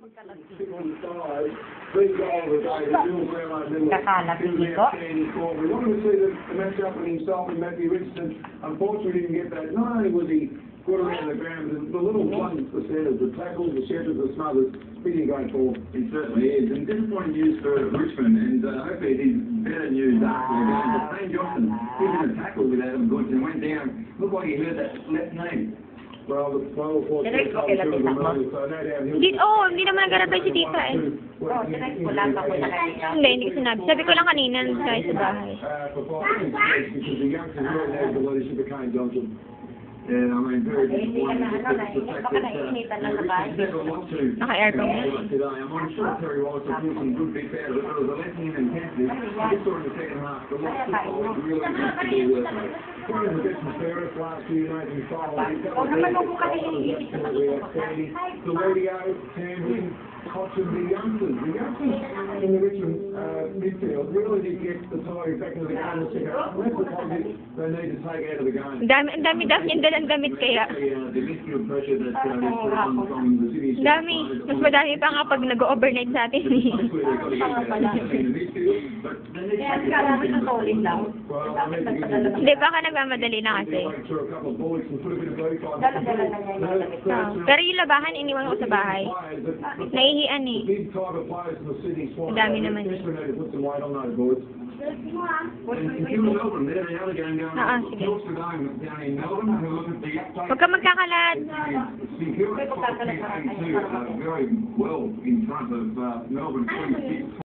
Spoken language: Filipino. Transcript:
Kakalat dito. We wanted to see the match up when himself and Matthew Richardson. Unfortunately, didn't get that. Not only was he good around the ground, the little 1%, the tackles, the shedges, the smothers, speaking going forward. He certainly is. And disappointing news for Richmond, and hopefully it is better news after the game. But Shane Johnson, he did a tackle with Adam Goods and went down. Looked like he hurt that left knee. Well, Direct ko kila tita mo. Hindi naman nagarabay si tita eh. Direct ko lang ako sa kanina. Hindi ko sinabi. Sabi ko lang kanina nung sa bahay. Yeah, I mean, very Hindi ka na disappointing. baka naiinitan lang sa bahay. Naka-aircon yan. Today, I'm not sure Terry Wallace will pull some good bits out of it. There was a lesson in intensity. I just saw in the second half. The loss was really comfortable with it. One of the best Ferris last year, Nathan Fowler. naman mo kasi iniisip sa The radio, Tamsin, Cotton, the youngsters in the Richmond midfield really did get the Tigers back into the game in the second half. That's the positive they need to take out of the game. Ang dami yung dalang damit kaya. The midfield pressure that was put on from the city. Dami. Mas madami pa nga pag nag-overnight sa atin. Kaya kailangan sa solid lang. Hindi, baka nagmamadali na kasi. Dala-dala na niya yung damit. Pero yung labahan, iniwan ko sa bahay. Naihian eh. Ang dami naman eh. Sige. Huwag ka magkakalat. Very well in front of Melbourne.